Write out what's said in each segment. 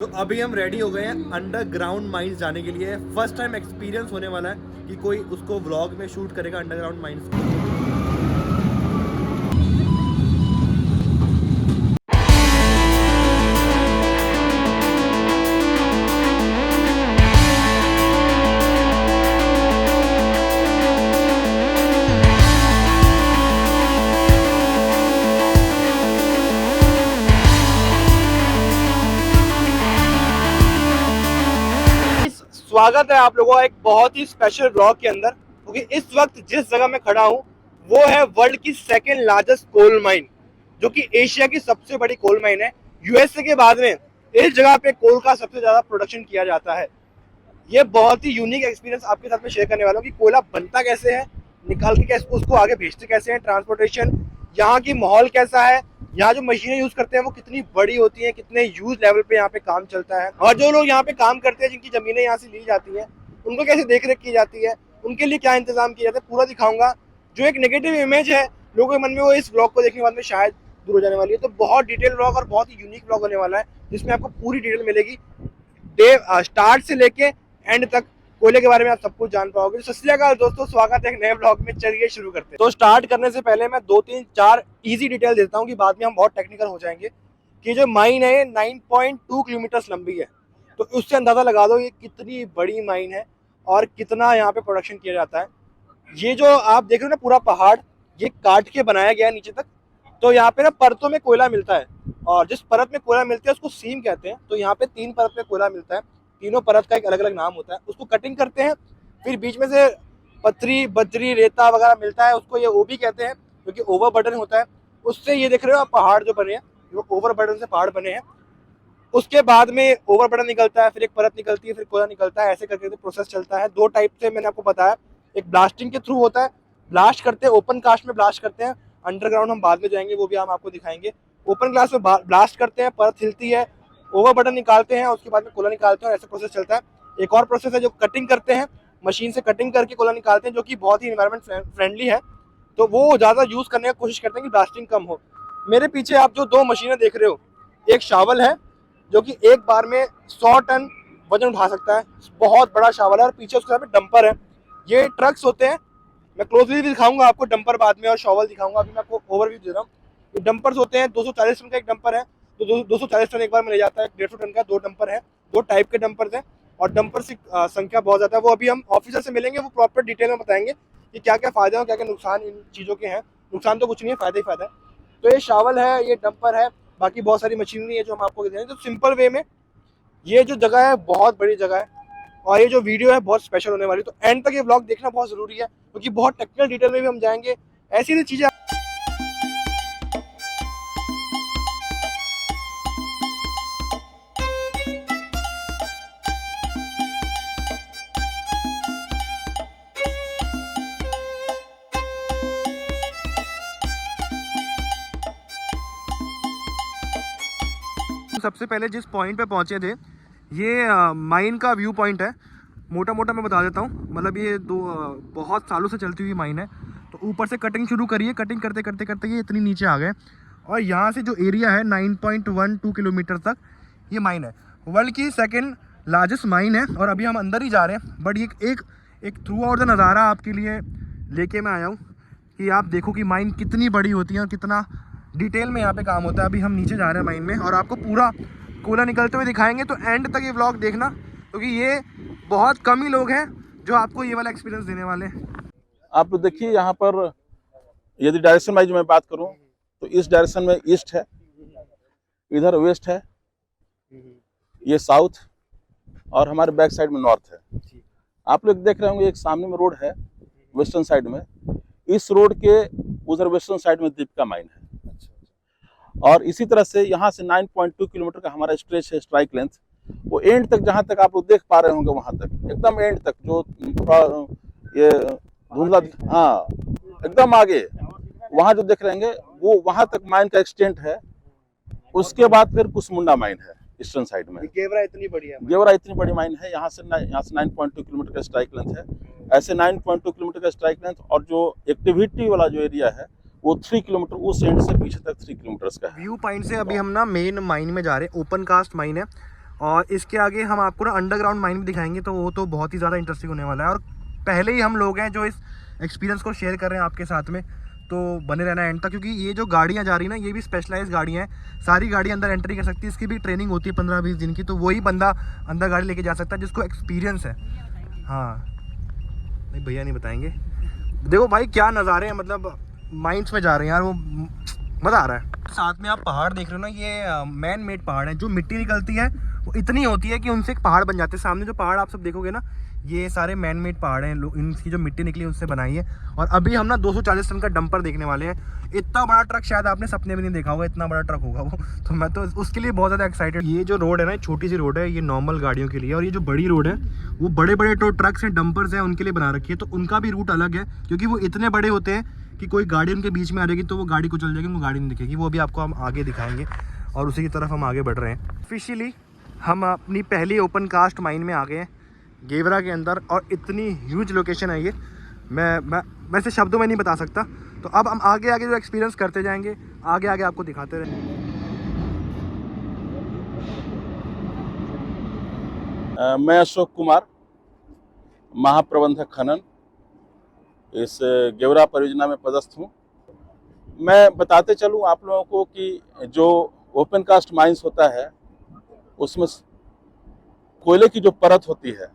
तो अभी हम रेडी हो गए हैं अंडरग्राउंड माइंस जाने के लिए। फर्स्ट टाइम एक्सपीरियंस होने वाला है कि कोई उसको व्लॉग में शूट करेगा अंडरग्राउंड माइंस। स्वागत है आप लोगों का एक बहुत ही स्पेशल ब्लॉग के अंदर, क्योंकि इस वक्त जिस जगह मैं खड़ा हूँ वो है वर्ल्ड की सेकेंड लार्जेस्ट कोल माइन, जो कि एशिया की सबसे बड़ी कोल माइन है। यूएसए के बाद में इस जगह पे कोल का सबसे ज्यादा प्रोडक्शन किया जाता है। ये बहुत ही यूनिक एक्सपीरियंस आपके साथ में शेयर करने वाला हूँ कि कोयला बनता कैसे है, निकाल के कैसे उसको आगे भेजते कैसे हैं, ट्रांसपोर्टेशन, यहाँ की माहौल कैसा है, यहाँ जो मशीनें यूज करते हैं वो कितनी बड़ी होती हैं, कितने यूज लेवल पे यहाँ पे काम चलता है, और जो लोग यहाँ पे काम करते हैं जिनकी जमीनें यहाँ से ली जाती हैं उनको कैसे देख रेख की जाती है, उनके लिए क्या इंतजाम किया जाता है, पूरा दिखाऊंगा। जो एक नेगेटिव इमेज है लोगों के मन में वो इस ब्लॉग को देखने के बाद में शायद दूर हो जाने वाली है। तो बहुत डिटेल ब्लॉग और बहुत ही यूनिक ब्लॉग होने वाला है जिसमें आपको पूरी डिटेल मिलेगी, डे स्टार्ट से लेके एंड तक कोयले के बारे में आप सब कुछ जान पाओगे। सत श्री अकाल दोस्तों, स्वागत है एक नए ब्लॉग में। चलिए शुरू करते हैं। तो स्टार्ट करने से पहले मैं 2-3-4 इजी डिटेल देता हूँ कि बाद में हम बहुत टेक्निकल हो जाएंगे। कि जो माइन है 9.2 किलोमीटर लंबी है, तो उससे अंदाजा लगा दो ये कितनी बड़ी माइन है और कितना यहाँ पे प्रोडक्शन किया जाता है। ये जो आप देख रहे हो ना पूरा पहाड़, ये काट के बनाया गया है नीचे तक। तो यहाँ पे ना परतों में कोयला मिलता है, और जिस परत में कोयला मिलता है उसको सीम कहते हैं। तो यहाँ पे 3 परत में कोयला मिलता है, तीनों परत का एक अलग अलग नाम होता है। उसको कटिंग करते हैं, फिर बीच में से पथरी बजरी रेता वगैरह मिलता है, उसको ये ओबी कहते हैं, क्योंकि ओवर बर्डन होता है। उससे ये देख रहे हो आप पहाड़ जो बने हैं, वो ओवर बर्डन से पहाड़ बने हैं। उसके बाद में ओवर बर्डन निकलता है, फिर एक परत निकलती है, फिर कोयला निकलता है, ऐसे करके प्रोसेस चलता है। 2 टाइप से मैंने आपको बताया, एक ब्लास्टिंग के थ्रू होता है, ब्लास्ट करते हैं, ओपन कास्ट में ब्लास्ट करते हैं। अंडरग्राउंड हम बाद में जाएंगे, वो भी हम आपको दिखाएंगे। ओपन क्लास में ब्लास्ट करते हैं, परत हिलती है, ओवर बटन निकालते हैं, उसके बाद में कोयला निकालते हैं, और ऐसे प्रोसेस चलता है। एक और प्रोसेस है जो कटिंग करते हैं, मशीन से कटिंग करके कोयला निकालते हैं, जो कि बहुत ही एनवायरनमेंट फ्रेंडली है। तो वो ज़्यादा यूज़ करने की कोशिश करते हैं कि ब्लास्टिंग कम हो। मेरे पीछे आप जो 2 मशीनें देख रहे हो, एक शावल है जो कि एक बार में 100 टन वजन उठा सकता है, बहुत बड़ा शावल है, और पीछे उसके साथ में डंपर है। ये ट्रक्स होते हैं, मैं क्लोजली भी दिखाऊंगा आपको डंपर बाद में, और शॉवल दिखाऊंगा। अभी मैं आपको ओवरव्यू दे रहा हूँ। ये डंपर्स होते हैं, 240 टन का एक डंपर है, तो 240 टन एक बार में ले जाता है। 150 टन का 2 डंपर है, 2 टाइप के डंपर्स हैं, और डंपर की संख्या बहुत ज़्यादा है। वो अभी हम ऑफिसर से मिलेंगे, वो प्रॉपर डिटेल में बताएंगे कि क्या क्या फायदे और क्या क्या नुकसान इन चीज़ों के हैं। नुकसान तो कुछ नहीं है, फायदा ही फायदा है। तो ये शावल है, ये डंपर है, बाकी बहुत सारी मशीनरी है जो हम आपको देंगे। तो सिंपल वे में ये जो जगह है बहुत बड़ी जगह है, और ये जो वीडियो है बहुत स्पेशल होने वाली है। तो एंड तक ये ब्लॉग देखना बहुत जरूरी है, क्योंकि बहुत टेक्निकल डिटेल में भी हम जाएंगे, ऐसी ऐसी चीजें। सबसे पहले जिस पॉइंट पे पहुंचे थे, ये माइन का व्यू पॉइंट है। मोटा मोटा मैं बता देता हूँ, मतलब ये बहुत सालों से चलती हुई माइन है। तो ऊपर से कटिंग शुरू करिए, कटिंग करते करते करते ये इतनी नीचे आ गए, और यहाँ से जो एरिया है 9.12 किलोमीटर तक ये माइन है। वर्ल्ड की सेकेंड लार्जेस्ट माइन है, और अभी हम अंदर ही जा रहे हैं। बट एक थ्रू आउट द नज़ारा आपके लिए लेके मैं आया हूँ कि आप देखो कि माइन कितनी बड़ी होती है और कितना डिटेल में यहाँ पे काम होता है। अभी हम नीचे जा रहे हैं माइन में, और आपको पूरा कोयला निकलते हुए दिखाएंगे। तो एंड तक ये व्लॉग देखना, क्योंकि ये बहुत कम ही लोग हैं जो आपको ये वाला एक्सपीरियंस देने वाले हैं। आप देखिए यहाँ पर, यदि डायरेक्शन वाइज मैं बात करूँ तो इस डायरेक्शन में ईस्ट है, इधर वेस्ट है, ये साउथ, और हमारे बैक साइड में नॉर्थ है। आप लोग देख रहे होंगे एक सामने में रोड है वेस्टर्न साइड में, इस रोड के उधर वेस्टर्न साइड में दीपिका माइन है। और इसी तरह से यहाँ से 9.2 किलोमीटर का हमारा स्ट्रेच है, स्ट्राइक लेंथ। वो एंड तक जहाँ तक आप लोग देख पा रहे होंगे, वहां तक एकदम एंड तक जो ये धुंधला, हाँ एकदम आगे वहां जो देख रहे होंगे वो वहां तक माइन का एक्सटेंट है। उसके बाद फिर कुसमुंडा माइन है ईस्टर्न साइड में। गेवरा इतनी बड़ी है, गेवरा इतनी बड़ी माइन है। यहाँ से 9.2 किलोमीटर का स्ट्राइक लेंथ है। ऐसे 9.2 किलोमीटर का स्ट्राइक लेंथ, और जो एक्टिविटी वाला जो एरिया है वो 3 किलोमीटर उस एंड से पीछे तक 3 किलोमीटर का है। व्यू पॉइंट से अभी हम ना मेन माइन में जा रहे हैं। ओपन कास्ट माइन है, और इसके आगे हम आपको ना अंडरग्राउंड माइन भी दिखाएंगे, तो वो तो बहुत ही ज़्यादा इंटरेस्टिंग होने वाला है। और पहले ही हम लोग हैं जो इस एक्सपीरियंस को शेयर कर रहे हैं आपके साथ में, तो बने रहना एंड तक, क्योंकि ये जो गाड़ियाँ जा रही हैं ना ये भी स्पेशलाइज्ड गाड़ियाँ हैं। सारी गाड़ी अंदर एंट्री कर सकती है, इसकी भी ट्रेनिंग होती है 15-20 दिन की, तो वही बंदा अंदर गाड़ी लेके जा सकता है जिसको एक्सपीरियंस है। हाँ नहीं भैया नहीं बताएंगे। देखो भाई क्या नज़ारे हैं, मतलब माइंड्स में जा रहे हैं यार, वो मज़ा आ रहा है। साथ में आप पहाड़ देख रहे हो ना, ये मैन मेड पहाड़ है। जो मिट्टी निकलती है वो इतनी होती है कि उनसे एक पहाड़ बन जाते हैं। सामने जो पहाड़ आप सब देखोगे ना, ये सारे मैन मेड पहाड़ हैं, इनकी जो मिट्टी निकली उनसे बनाई है। और अभी हम ना 240 टन का डंपर देखने वाले हैं। इतना बड़ा ट्रक शायद आपने सपने में नहीं देखा होगा, इतना बड़ा ट्रक होगा वो। तो मैं तो उसके लिए बहुत ज़्यादा एक्साइटेड। ये जो रोड है ना, छोटी सी रोड है, ये नॉर्मल गाड़ियों के लिए, और ये जो बड़ी रोड है वो बड़े बड़े जो ट्रक्स हैं, डंपर्स हैं, उनके लिए बना रखी है। तो उनका भी रूट अलग है, क्योंकि वो इतने बड़े होते हैं कि कोई गाड़ी उनके बीच में आ जाएगी तो वो गाड़ी को चल जाएगी, उनको गाड़ी नहीं दिखेगी। वो भी आपको हम आगे दिखाएंगे और उसी की तरफ हम आगे बढ़ रहे हैं। ऑफिशियली हम अपनी पहली ओपन कास्ट माइन में आ गए हैं, गेवरा के अंदर। और इतनी ह्यूज लोकेशन है ये, मैं वैसे शब्दों में नहीं बता सकता। तो अब हम आगे आगे जो एक्सपीरियंस करते जाएंगे, आगे आगे आपको दिखाते रहेंगे। मैं अशोक कुमार, महाप्रबंधक खनन, इस गेवरा परियोजना में पदस्थ हूँ। मैं बताते चलूँ आप लोगों को कि जो ओपन कास्ट माइंस होता है उसमें कोयले की जो परत होती है,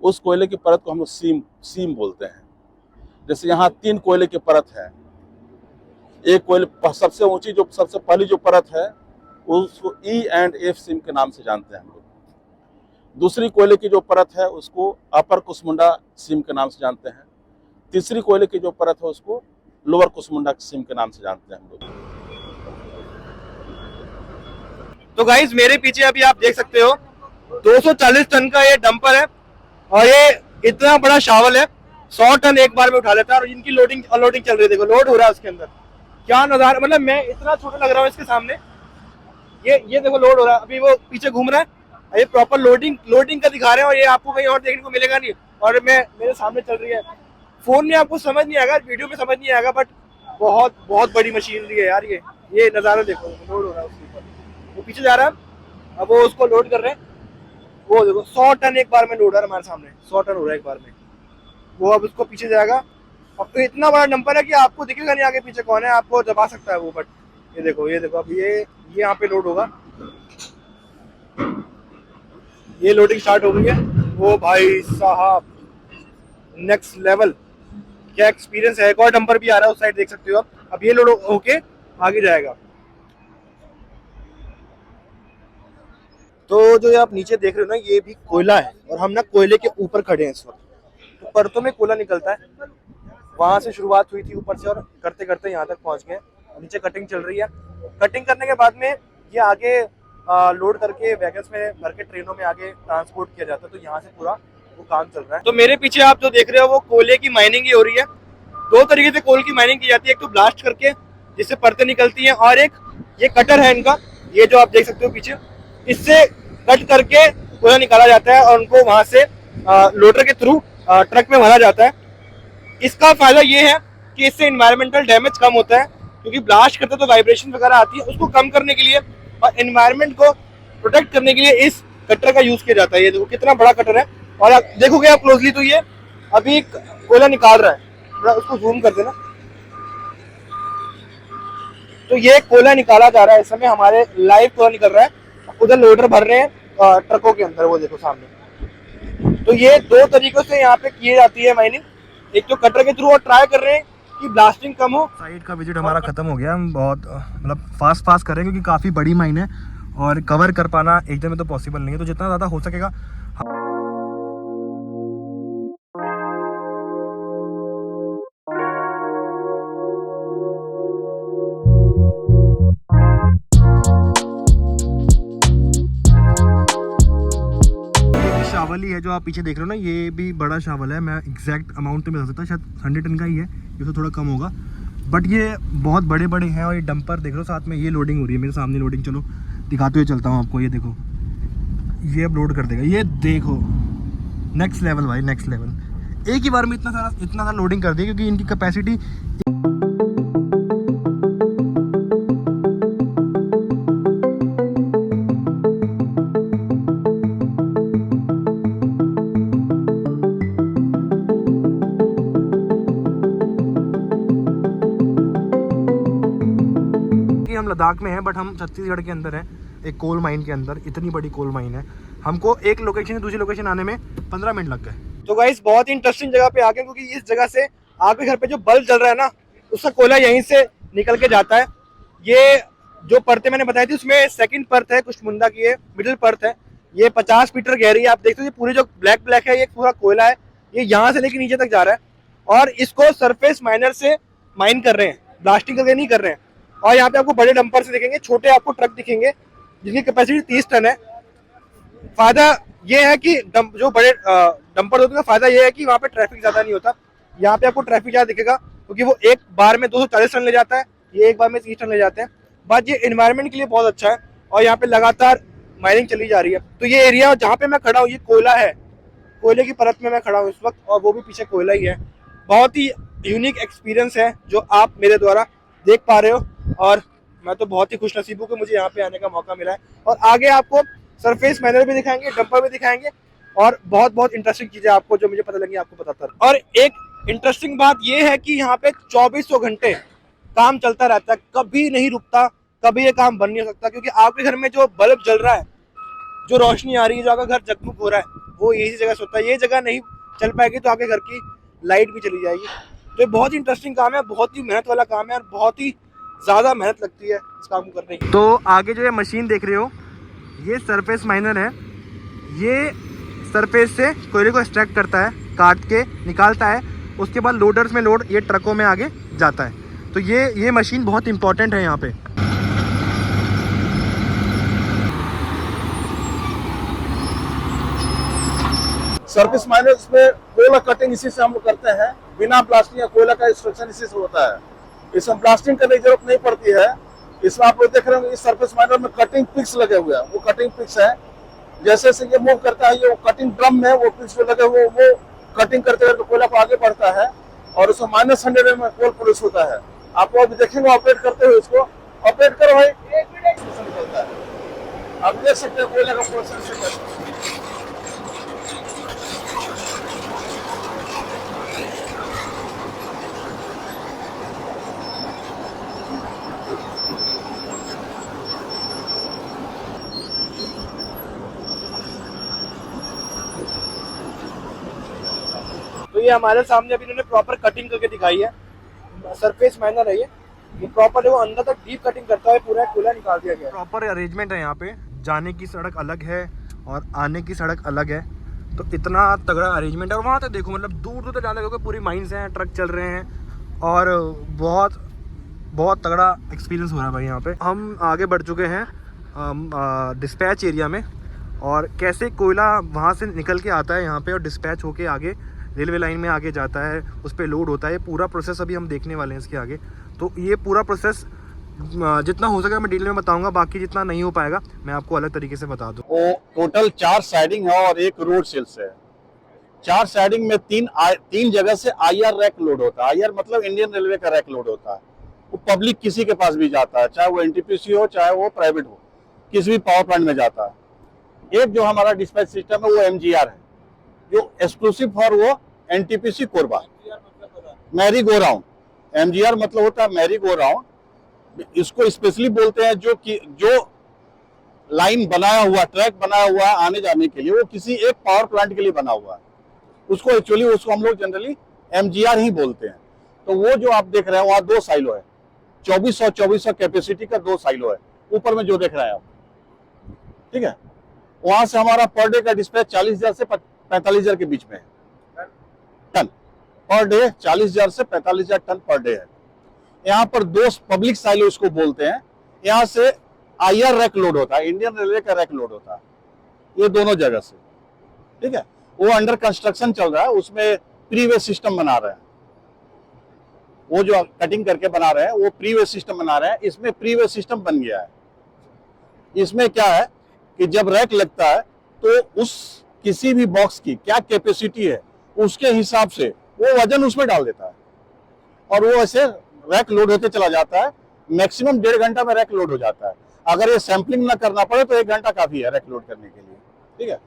उस कोयले की परत को हम लोग सीम बोलते हैं। जैसे यहाँ 3 कोयले की परत है। एक कोयले सबसे ऊंची जो सबसे पहली जो परत है उसको E&F सीम के नाम से जानते हैं हम लोग। दूसरी कोयले की जो परत है उसको अपर कुसमुंडा सीम के नाम से जानते हैं। तीसरी कोयले की जो परत है उसको लोअर कुसमुंडा सीम के नाम से जानते हैं हम लोग। तो गाइस मेरे पीछे अभी आप देख सकते हो 240 टन का ये डंपर है, और ये इतना बड़ा शावल है, 100 टन एक बार में उठा लेता है। और इनकी लोडिंग अनलोडिंग चल रही है, देखो लोड हो रहा है उसके अंदर। क्या नजारा, मतलब मैं इतना छोटा लग रहा हूँ इसके सामने। ये देखो लोड हो रहा है, अभी वो पीछे घूम रहा है। ये प्रॉपर लोडिंग का दिखा रहे हैं, और ये आपको कहीं और देखने को मिलेगा नहीं। और मेरे सामने चल रही है। फोन में आपको समझ नहीं आएगा, वीडियो में समझ नहीं आएगा, बट बहुत बहुत बड़ी मशीनरी है यार। ये नजारा देखो, लोड हो रहा है उसके ऊपर, वो पीछे जा रहा है, अब वो उसको लोड कर रहे हैं। वो देखो 100 टन एक बार में लोड है हमारे सामने, 100 टन हो रहा है एक बार में। वो अब उसको पीछे जाएगा। अब तो इतना बड़ा डंपर है कि आपको दिखेगा नहीं आगे पीछे कौन है, आपको दबा सकता है वो। बट ये देखो अब ये यहाँ पे लोड होगा। ये लोडिंग स्टार्ट हो गई है। वो भाई साहब नेक्स्ट लेवल, क्या एक्सपीरियंस है। एक और डंपर भी आ रहा है उस साइड, देख सकते हो आप। अब ये लोड होके आगे जाएगा। तो जो ये आप नीचे देख रहे हो ना, ये भी कोयला है, और हम ना कोयले के ऊपर खड़े हैं इस वक्त। तो परतों में कोयला निकलता है, वहां से शुरुआत हुई थी ऊपर से, और करते करते यहाँ तक पहुंच गए। नीचे कटिंग चल रही है। कटिंग करने के बाद में ये आगे लोड करके वैगन्स में भर के ट्रेनों में आगे ट्रांसपोर्ट किया जाता है। तो यहाँ से पूरा वो काम चल रहा है। तो मेरे पीछे आप जो देख रहे हो वो कोयले की माइनिंग ही हो रही है। 2 तरीके से कोल की माइनिंग की जाती है, एक तो ब्लास्ट करके जिससे परतें निकलती हैं, और एक ये कटर है इनका, ये जो आप देख सकते हो पीछे, इससे कट करके कोयला निकाला जाता है और उनको वहां से लोडर के थ्रू ट्रक में भरा जाता है। इसका फायदा ये है कि इससे एनवायरमेंटल डैमेज कम होता है, क्योंकि ब्लास्ट करते तो वाइब्रेशन वगैरह आती है, उसको कम करने के लिए और एनवायरमेंट को प्रोटेक्ट करने के लिए इस कटर का यूज किया जाता है। ये देखो कितना बड़ा कटर है, और आप देखोगे आप क्लोजली तो ये अभी कोयला निकाल रहा है। उसको जूम कर देना, तो ये कोयला निकाला जा रहा है इस समय, हमारे लाइव कोयला निकल रहा है। उधर लोडर भर रहे हैं ट्रकों के अंदर, वो देखो सामने। तो ये 2 तरीकों से यहाँ पे की जाती है माइनिंग, एक तो कटर के थ्रू, और ट्राई कर रहे हैं कि ब्लास्टिंग कम हो। साइड का विजिट हमारा खत्म हो गया। हम बहुत मतलब फास्ट कर रहे हैं, क्योंकि काफ़ी बड़ी माइन है और कवर कर पाना एकदम में तो पॉसिबल नहीं है। तो जितना ज़्यादा हो सकेगा शावल ही है जो आप पीछे देख रहे हो ना, ये भी बड़ा शावल है। मैं एग्जैक्ट अमाउंट तो नहीं बता सकता, शायद 100 टन का ही है, इससे थोड़ा कम होगा, बट ये बहुत बड़े बड़े हैं। और ये डंपर देख लो साथ में, ये लोडिंग हो रही है मेरे सामने लोडिंग। चलो दिखाते हुए चलता हूँ आपको। ये देखो, ये अब लोड कर देगा। ये देखो नेक्स्ट लेवल भाई, नेक्स्ट लेवल। एक ही बार में इतना सारा लोडिंग कर दिया, क्योंकि इनकी कैपेसिटी लद्दाख में है, बट हम छत्तीसगढ़ के अंदर हैं, एक कोल माइन के अंदर। इतनी बड़ी कोल माइन है, हमको एक लोकेशन से दूसरी लोकेशन आने में 15 मिनट लग गए। तो गाइस बहुत ही इंटरेस्टिंग जगह पे आ गए, क्योंकि इस जगह से आपके घर पे जो बल्ब जल रहा है ना, उसका कोयला यहीं से निकल के जाता है। ये जो परतें मैंने बताई थी, उसमें सेकंड परत है कुशमुंडा की, है मिडिल परत है, ये 50 मीटर गहरी है। आप देखते हो ये पूरी जो ब्लैक ब्लैक है, ये पूरा कोयला है, ये यहाँ से लेके नीचे तक जा रहा है, और इसको सरफेस माइनर से माइन कर रहे हैं, ब्लास्टिंग करके नहीं कर रहे हैं। और यहाँ पे आपको बड़े डंपर से दिखेंगे, छोटे आपको ट्रक दिखेंगे जिनकी कैपेसिटी 30 टन है। फायदा ये है कि जो बड़े डंपर होते हैं, फायदा ये है कि वहाँ पे ट्रैफिक ज्यादा नहीं होता। यहाँ पे आपको ट्रैफिक ज्यादा दिखेगा, क्योंकि वो एक बार में 240 टन ले जाता है, ये एक बार में 30 टन ले जाते हैं। बट ये एनवायरनमेंट के लिए बहुत अच्छा है, और यहाँ पे लगातार माइनिंग चली जा रही है। तो ये एरिया जहाँ पे मैं खड़ा हूँ, ये कोयला है, कोयले की परत में मैं खड़ा हूँ इस वक्त, और वो भी पीछे कोयला ही है। बहुत ही यूनिक एक्सपीरियंस है जो आप मेरे द्वारा देख पा रहे हो, और मैं तो बहुत ही खुश नसीब हूँ कि मुझे यहाँ पे आने का मौका मिला है। और आगे आपको सरफेस माइनर भी दिखाएंगे, डंपर भी दिखाएंगे, और बहुत बहुत इंटरेस्टिंग चीजें आपको जो मुझे पता लगी आपको बताता रहूं। और एक इंटरेस्टिंग बात ये है कि यहाँ पे 2400 घंटे काम चलता रहता है, कभी नहीं रुकता, कभी ये काम बंद नहीं हो सकता। क्योंकि आपके घर में जो बल्ब जल रहा है, जो रोशनी आ रही है, जो आपका घर जगमग हो रहा है, वो यही जगह से होता है। ये जगह नहीं चल पाएगी तो आपके घर की लाइट भी चली जाएगी। तो ये बहुत ही इंटरेस्टिंग काम है, बहुत ही मेहनत वाला काम है, और बहुत ही ज़्यादा मेहनत लगती है इस काम को करने की। तो आगे जो ये मशीन देख रहे हो, ये सरफेस माइनर है, ये सरफेस से कोयले को एक्सट्रैक्ट करता है, काट के निकालता है, उसके बाद लोडर्स में लोड ये ट्रकों में आगे जाता है। तो ये मशीन बहुत इंपॉर्टेंट है यहाँ पे। सर्विस माइनर्स में कोयला कटिंग इसी से हम लोग करते हैं, बिना ब्लास्टिंग या कोयला का एक्सट्रैक्शन इसी से होता है। इसमें ब्लास्टिंग करने की जरूरत नहीं पड़ती है। इसमें आप लोग देख रहे होंगे इस सर्विस माइनर में कटिंग पिक्स लगे हुए हैं, वो कटिंग पिक्स है। जैसे जैसे ये मूव करता है, ये कटिंग ड्रम है, वो पिक्स पे लगे हुए, वो कटिंग करते करते कोयला को आगे बढ़ता है, और उसमें -100 में कोल प्रोड्यूस होता है। आप लोग देखेंगे ऑपरेट करते हुए, इसको ऑपरेट करो भाई, 1 मिनट निकलता है। आप देख सकते हैं कोयला का प्रोसेस। तो ये हमारे सामने अभी इन्होंने प्रॉपर कटिंग करके दिखाई है, सरफेस माइनर है ये प्रॉपर वो अंदर तक डीप कटिंग करता है, पूरा कोयला निकाल दिया गया। प्रॉपर अरेंजमेंट है यहाँ पे, जाने की सड़क अलग है और आने की सड़क अलग है, तो इतना तगड़ा अरेंजमेंट है। और वहाँ तक देखो, मतलब दूर दूर तक जाने लगे, पूरी माइंस हैं, ट्रक चल रहे हैं, और बहुत बहुत तगड़ा एक्सपीरियंस हो रहा है भाई। यहाँ पे हम आगे बढ़ चुके हैं डिस्पैच एरिया में, और कैसे कोयला वहाँ से निकल के आता है यहाँ पे और डिस्पैच होके आगे रेलवे लाइन में आगे जाता है, उस पर लोड होता है। पूरा प्रोसेस अभी हम देखने वाले हैं इसके आगे। तो ये पूरा प्रोसेस जितना हो सकेगा मैं डिटेल में बताऊंगा, बाकी जितना नहीं हो पाएगा मैं आपको अलग तरीके से बता दूँ। वो टोटल 4 साइडिंग है और 1 रोड सेल्स है। 4 साइडिंग में 3 जगह से IR रैक लोड होता है। IR मतलब इंडियन रेलवे का रैक लोड होता है। वो पब्लिक किसी के पास भी जाता है, चाहे वो NTPC हो चाहे वो प्राइवेट हो, किसी भी पावर प्लांट में जाता है। एक जो हमारा डिस्पैच सिस्टम है वो MGR है, जो एक्सक्लूसिव फॉर वो NTPC Korba, merry go round. MGR मतलब होता है मैरी गो राउंड। इसको स्पेशली बोलते हैं जो लाइन बनाया हुआ, ट्रैक बनाया हुआ है आने जाने के लिए, वो किसी एक पावर प्लांट के लिए बना हुआ है। उसको एक्चुअली हम लोग जनरली MGR ही बोलते हैं। तो वो जो आप देख रहे हैं वहाँ 2 साइलो है, 2400 कैपेसिटी का 2 साइलो है, ऊपर में जो देख रहे हैं आप, ठीक है। वहां से हमारा पर डे का डिस्पैच 40,000 से 45,000 के बीच में है टन पर डे। 40,000 से 45,000 टन पर डे है। यहाँ पर 2 पब्लिक साइलो इसको बोलते हैं। यहाँ से IR रैक लोड होता है, इंडियन रेलवे का रैक लोड होता है, ये दोनों जगह से, ठीक है। वो अंडर कंस्ट्रक्शन चल रहा है, उसमें प्रीवे सिस्टम बना रहे हैं। वो जो कटिंग करके बना रहे हैं वो प्रीवे सिस्टम बना रहे हैं। इसमें प्रीवे सिस्टम बन गया है। इसमें क्या है कि जब रैक लगता है तो उस किसी भी बॉक्स की क्या कैपेसिटी है उसके हिसाब से वो वजन उसमें डाल देता है, और वो ऐसे रैक लोड होते चला जाता है। मैक्सिमम 1.5 घंटा में रैक लोड हो जाता है। अगर ये सैंपलिंग ना करना पड़े तो 1 घंटा काफी है रैक लोड करने के लिए, ठीक है।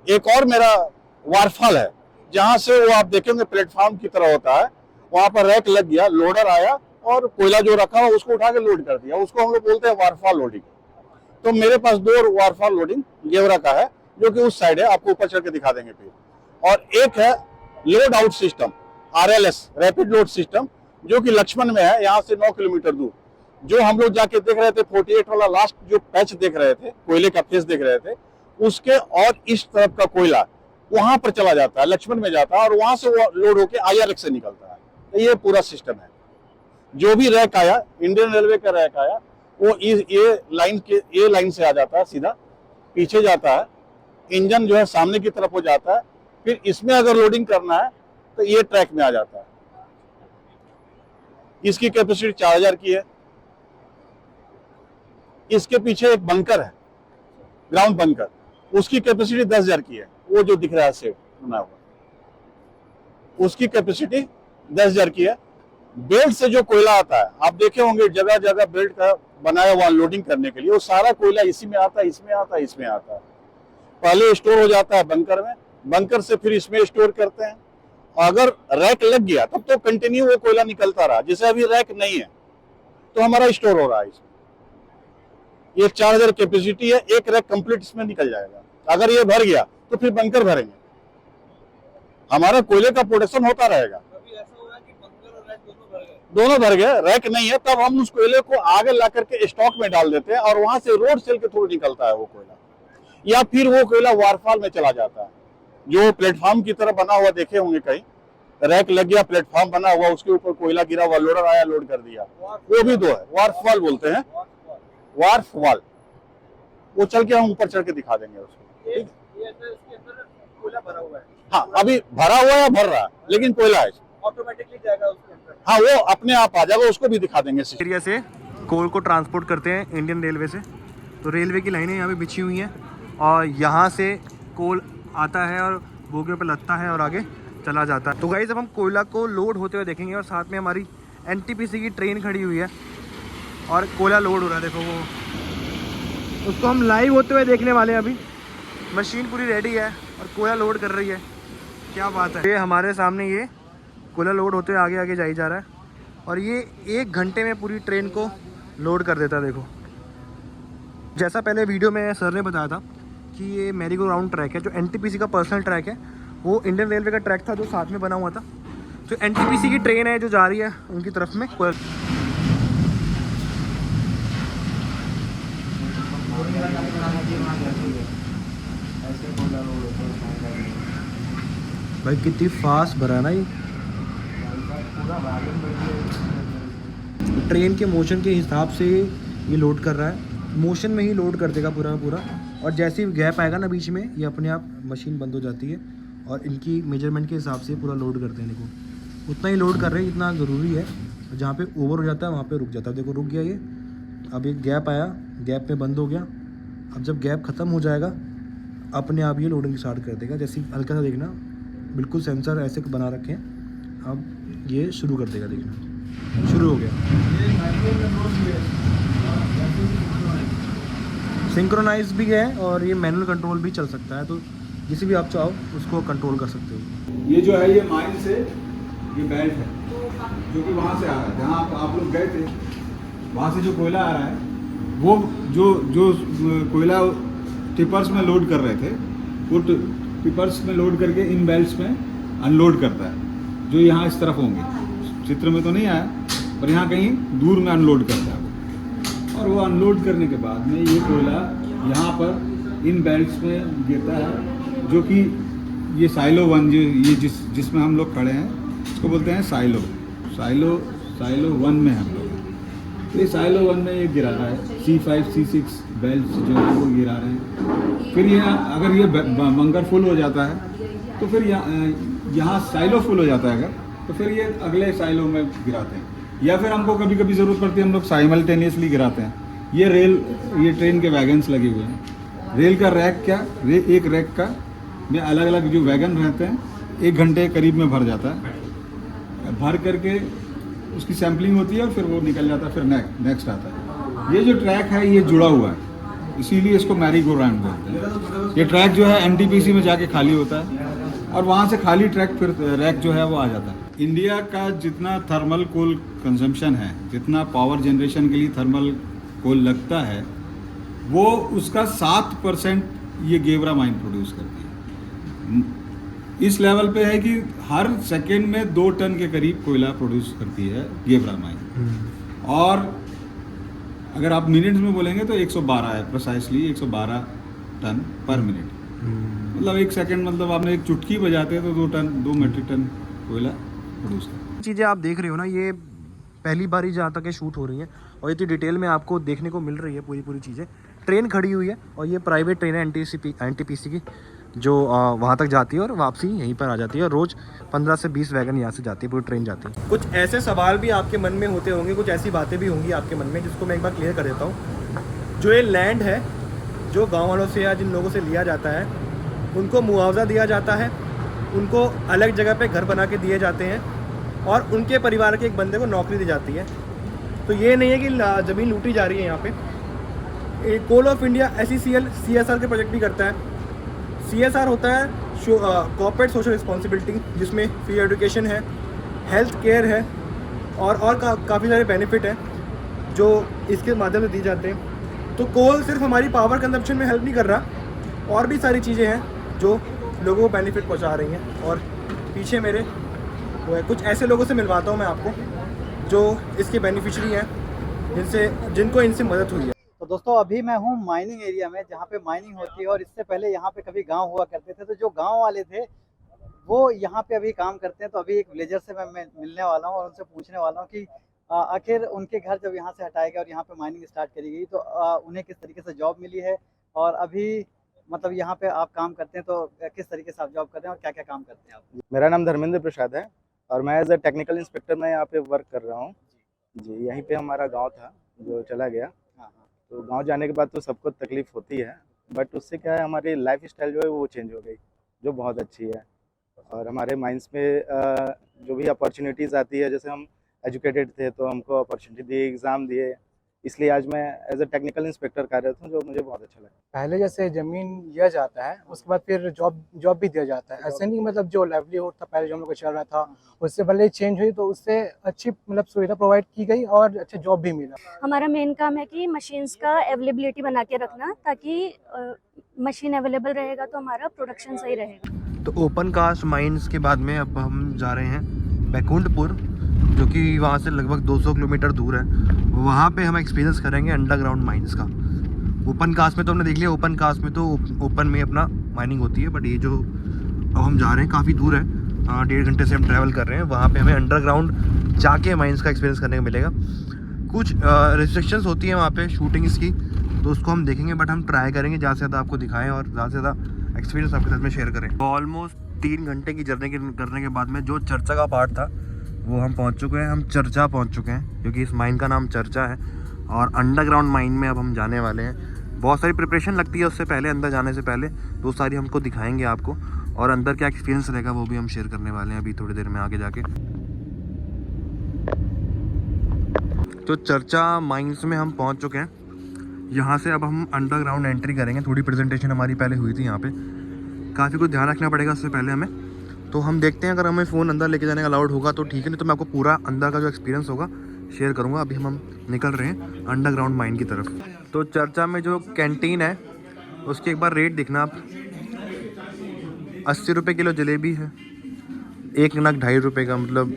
एक और मेरा वारफाल है, जहां से वो आप देखेंगे प्लेटफॉर्म की तरह होता है, वहां पर रैक लग गया, लोडर आया और कोयला जो रखा हुआ उसको उठा के लोड कर दिया, उसको हम लोग बोलते हैं वारफॉल लोडिंग। तो मेरे पास 2 वारफॉल लोडिंग गेवरा का है जो कि उस साइड है, आपको ऊपर चढ़ के दिखा देंगे फिर। और एक है load out system, RLS rapid load system, जो कि लक्ष्मण में है, यहाँ से 9 किलोमीटर दूर। जो हम लोग जाके देख रहे थे 48 वाला लास्ट जो पैच देख रहे थे, कोयले का फेस देख रहे थे, उसके और इस तरफ का कोयला वहां पर चला जाता है, लक्ष्मण में जाता है और वहां से वो लोड होके IRX से निकलता है। तो ये पूरा सिस्टम है। जो भी रैक आया, इंडियन रेलवे का रैक आया, वो ये लाइन से आ जाता है, सीधा पीछे जाता है, इंजन जो है सामने की तरफ हो जाता है, फिर इसमें अगर लोडिंग करना है तो ये ट्रैक में आ जाता है। इसकी कैपेसिटी 4000 की है। इसके पीछे एक बंकर है, ग्राउंड बंकर, उसकी कैपेसिटी 10,000 की है। वो जो दिख रहा है सेट बना हुआ, उसकी कैपेसिटी 10,000 की है। बेल्ट से जो कोयला आता है, आप देखे होंगे जगह जगह बेल्ट का बनाया हुआ लोडिंग करने के लिए, वो सारा कोयला इसी में आता है, इसमें आता है, इसमें आता है। पहले स्टोर हो जाता है बंकर में, बंकर से फिर इसमें स्टोर करते हैं। अगर रैक लग गया तब तो कंटिन्यू वो कोयला निकलता रहा। जैसे अभी रैक नहीं है तो हमारा स्टोर हो रहा है इसमें। ये 4000 कैपेसिटी है, एक रैक कंप्लीट इसमें निकल जाएगा। अगर ये भर गया तो फिर बंकर भरेंगे, हमारा कोयले का प्रोडक्शन होता रहेगा। दोनों भर गए, रैक नहीं है, तब हम उस कोयले को आगे ला करके स्टॉक में डाल देते हैं और वहां से रोड सेल के थ्रू निकलता है वो कोयला, या फिर वो कोयला वारफॉल में चला जाता है। जो प्लेटफॉर्म की तरह बना हुआ देखे होंगे कहीं, रैक लग गया, प्लेटफॉर्म बना हुआ, उसके ऊपर कोयला गिरा हुआ, लोडर आया, लोड कर दिया, वो भी 2 है। वारफॉल बोलते हैं, वारफॉल। वो चल के हम ऊपर चढ़ के दिखा देंगे उसको। हाँ, अभी भरा हुआ है, भर रहा है, लेकिन कोयला है, ऑटोमेटिकली जाएगा उसके अंदर। हाँ, वो अपने आप आ जाएगा, उसको भी दिखा देंगे। एरिया से कोल को ट्रांसपोर्ट करते हैं इंडियन रेलवे से। तो रेलवे की लाइनें यहाँ पे बिछी हुई हैं और यहाँ से कोल आता है और बोगे पे लगता है और आगे चला जाता है। तो गाइस अब हम कोयला को लोड होते हुए देखेंगे और साथ में हमारी NTPC की ट्रेन खड़ी हुई है और कोयला लोड हो रहा है। देखो वो, उसको हम लाइव होते हुए देखने वाले हैं। अभी मशीन पूरी रेडी है और कोयला लोड कर रही है। क्या बात है। ये हमारे सामने ये कोयला लोड होते हुए आगे आगे जाई जा रहा है और ये 1 घंटे में पूरी ट्रेन को लोड कर देता है। देखो, जैसा पहले वीडियो में सर ने बताया था कि ये मैरी गो राउंड ट्रैक है, जो NTPC का पर्सनल ट्रैक है, वो इंडियन रेलवे का ट्रैक था जो साथ में बना हुआ था। तो NTPC की ट्रेन है जो जा रही है उनकी तरफ में। भाई कितनी फास्ट भरा ना ये, ट्रेन के मोशन के हिसाब से ये लोड कर रहा है, मोशन में ही लोड कर देगा पूरा पूरा। और जैसे ही गैप आएगा ना बीच में, ये अपने आप मशीन बंद हो जाती है और इनकी मेजरमेंट के हिसाब से पूरा लोड करते हैं। देखो उतना ही लोड कर रहे हैं जितना ज़रूरी है, जहाँ पे ओवर हो जाता है वहाँ पे रुक जाता है। देखो रुक गया ये, अब एक गैप आया, गैप में बंद हो गया। अब जब गैप ख़त्म हो जाएगा अपने आप ये लोडिंग स्टार्ट कर देगा। जैसे हल्का सा देखना, बिल्कुल सेंसर ऐसे बना रखे हैं, अब ये शुरू कर देगा। देखना शुरू हो गया। सिंक्रोनाइज भी है और ये मैनुअल कंट्रोल भी चल सकता है, तो जिसे भी आप चाहो उसको कंट्रोल कर सकते हो। ये जो है ये माइन से ये बेल्ट है जो कि वहाँ से आ रहा है, जहाँ आप लोग गए थे वहाँ से जो कोयला आ रहा है वो जो कोयला टिपर्स में लोड कर रहे थे, वो टिपर्स में लोड करके इन बेल्ट्स में अनलोड करता है, जो यहाँ इस तरफ होंगे। चित्र में तो नहीं आया पर यहाँ कहीं दूर में अनलोड करता है वो। और वो अनलोड करने के बाद में ये कोयला यहाँ पर इन बेल्ट्स में गिरता है, जो कि ये साइलो 1 जो ये जिसमें हम लोग खड़े हैं इसको बोलते हैं साइलो 1 में हम लोग। तो ये साइलो 1 में ये गिरा रहा है, C5 C6 बेल्ट जो है वो गिरा रहे हैं। फिर ये अगर ये बंकर फुल हो जाता है तो फिर यहाँ साइलो फुल हो जाता है अगर, तो फिर ये अगले साइलो में गिराते हैं, या फिर हमको कभी कभी ज़रूरत पड़ती है हम लोग साइमल्टेनियसली गिराते हैं। ये ट्रेन के वैगन्स लगे हुए हैं। रेल का रैक एक रैक का में अलग अलग जो वैगन रहते हैं 1 घंटे करीब में भर जाता है। भर करके उसकी सैम्पलिंग होती है और फिर वो निकल जाता है, फिर नेक्स्ट आता है। ये जो ट्रैक है ये जुड़ा हुआ है, इसीलिए इसको मैरी गो राउंड बोलते हैं। ये ट्रैक जो है NTPC में जाके खाली होता है और वहाँ से खाली ट्रैक फिर रैक जो है वो आ जाता है। इंडिया का जितना थर्मल कोल कंजम्पशन है, जितना पावर जनरेशन के लिए थर्मल कोल लगता है, वो उसका 7% ये गेवरा माइन प्रोड्यूस करती है। इस लेवल पे है कि हर सेकंड में 2 टन के करीब कोयला प्रोड्यूस करती है गेवरा माइन। और अगर आप मिनट्स में बोलेंगे तो 112 है, प्रिसाइसली 112 टन पर मिनट। मतलब 1 सेकंड, मतलब आपने एक चुटकी बजाते हैं तो 2 मेट्रिक टन कोयला प्रोड्यूस करती है। चीज़ें आप देख रहे हो ना, ये पहली बार ही जहाँ तक ये शूट हो रही है और इतनी डिटेल में आपको देखने को मिल रही है पूरी चीज़ें। ट्रेन खड़ी हुई है और ये प्राइवेट ट्रेन है NTPC की, जो वहाँ तक जाती है और वापसी यहीं पर आ जाती है। रोज़ 15 से 20 वैगन यहाँ से जाती है, पूरी ट्रेन जाती है। कुछ ऐसे सवाल भी आपके मन में होते होंगे, कुछ ऐसी बातें भी होंगी आपके मन में, जिसको मैं एक बार क्लियर कर देता हूँ। जो ये लैंड है, जो गाँव वालों से या जिन लोगों से लिया जाता है, उनको मुआवजा दिया जाता है, उनको अलग जगह पे घर बना के दिए जाते हैं और उनके परिवार के एक बंदे को नौकरी दी जाती है। तो ये नहीं है कि ज़मीन लूटी जा रही है यहाँ पे। Coal of India SECL CSR के प्रोजेक्ट भी करता है। CSR होता है कॉर्पोरेट सोशल रिस्पॉन्सिबिलिटी, जिसमें फ्री एजुकेशन है, हेल्थ केयर है और काफ़ी सारे बेनिफिट हैं जो इसके माध्यम से दी जाते हैं। तो कोल सिर्फ हमारी पावर कंजप्शन में हेल्प नहीं कर रहा, और भी सारी चीज़ें हैं जो लोगों को बेनिफिट पहुंचा रही हैं। और पीछे मेरे वो है, कुछ ऐसे लोगों से मिलवाता हूं मैं आपको जो इसके बेनिफिशरी हैं, जिनको इनसे मदद हुई है। तो दोस्तों अभी मैं हूँ माइनिंग एरिया में, जहाँ पे माइनिंग होती है। और इससे पहले यहाँ पे कभी गांव हुआ करते थे, तो जो गांव वाले थे वो यहाँ पे अभी काम करते हैं। तो अभी एक विलेजर से मैं मिलने वाला हूँ और उनसे पूछने वाला हूँ कि आखिर उनके घर जब यहाँ से हटाया गया और यहाँ पे माइनिंग स्टार्ट करी गई, तो उन्हें किस तरीके से जॉब मिली है, और अभी मतलब यहाँ पे आप काम करते हैं तो किस तरीके से आप जॉब कर रहे हैं और क्या क्या काम करते हैं आप? मेरा नाम धर्मेंद्र प्रसाद है और मैं एज ए टेक्निकल इंस्पेक्टर मैं यहाँ पे वर्क कर रहा हूँ जी। यहीं पे हमारा गांव था जो चला गया। तो गांव जाने के बाद तो सबको तकलीफ होती है, बट उससे क्या है, हमारी लाइफ स्टाइल जो है वो चेंज हो गई, जो बहुत अच्छी है। और हमारे माइंड्स में जो भी अपॉर्चुनिटीज़ आती है, जैसे हम एजुकेटेड थे तो हमको अपॉर्चुनिटी दी, एग्ज़ाम दिए, इसलिए आज मैं एज ए टेक्निकल इंस्पेक्टर कार्यरत हूँ, जो मुझे बहुत अच्छा लगा। पहले जैसे ज़मीन दिया जाता है, उसके बाद फिर जॉब भी दिया जाता है। ऐसे नहीं, मतलब जो लाइवलीहुड था पहले जो हम लोग को चल रहा था, उससे पहले चेंज हुई तो उससे अच्छी मतलब सुविधा प्रोवाइड की गई और अच्छा जॉब भी मिला। हमारा मेन काम है कि मशीन्स का अवेलेबिलिटी बना के रखना, ताकि मशीन अवेलेबल रहेगा तो हमारा प्रोडक्शन सही रहेगा। तो ओपन कास्ट माइंस के बाद में अब हम जा रहे हैं बैकुंठपुर, जो कि वहाँ से लगभग 200 किलोमीटर दूर है। वहाँ पे हम एक्सपीरियंस करेंगे अंडरग्राउंड माइंस का। ओपन कास्ट में तो हमने देख लिया, ओपन कास्ट में तो ओपन में अपना माइनिंग होती है, बट ये जो अब हम जा रहे हैं काफ़ी दूर है, 1.5 घंटे से हम ट्रैवल कर रहे हैं। वहाँ पे हमें अंडरग्राउंड जाके माइंस का एक्सपीरियंस करने को मिलेगा। कुछ रिस्ट्रिक्शंस होती हैं वहाँ पे शूटिंग्स की, तो उसको हम देखेंगे, बट हम ट्राई करेंगे ज़्यादा से ज़्यादा आपको दिखाएं और ज़्यादा से ज़्यादा एक्सपीरियंस आपके साथ में शेयर करें। ऑलमोस्ट 3 घंटे की जर्नी करने के बाद में जो चर्चा का पार्ट था वो हम पहुंच चुके हैं। हम चर्चा पहुंच चुके हैं, क्योंकि इस माइन का नाम चर्चा है और अंडरग्राउंड माइन में अब हम जाने वाले हैं। बहुत सारी प्रिपरेशन लगती है उससे पहले, अंदर जाने से पहले, तो सारी हमको दिखाएंगे आपको, और अंदर क्या एक्सपीरियंस रहेगा वो भी हम शेयर करने वाले हैं अभी थोड़ी देर में आगे जाके। तो चर्चा माइंस में हम पहुंच चुके हैं। यहाँ से अब हम अंडरग्राउंड एंट्री करेंगे। थोड़ी प्रेजेंटेशन हमारी पहले हुई थी यहाँ पे, काफ़ी कुछ ध्यान रखना पड़ेगा उससे पहले हमें। तो हम देखते हैं, अगर हमें फ़ोन अंदर लेके जाने का अलाउड होगा तो ठीक है, नहीं तो मैं आपको पूरा अंदर का जो एक्सपीरियंस होगा शेयर करूँगा। अभी हम निकल रहे हैं अंडरग्राउंड माइन की तरफ। तो चर्चा में जो कैंटीन है उसकी एक बार रेट देखना आप। 80 रुपये किलो जलेबी है, एक नग 2.5 रुपये का, मतलब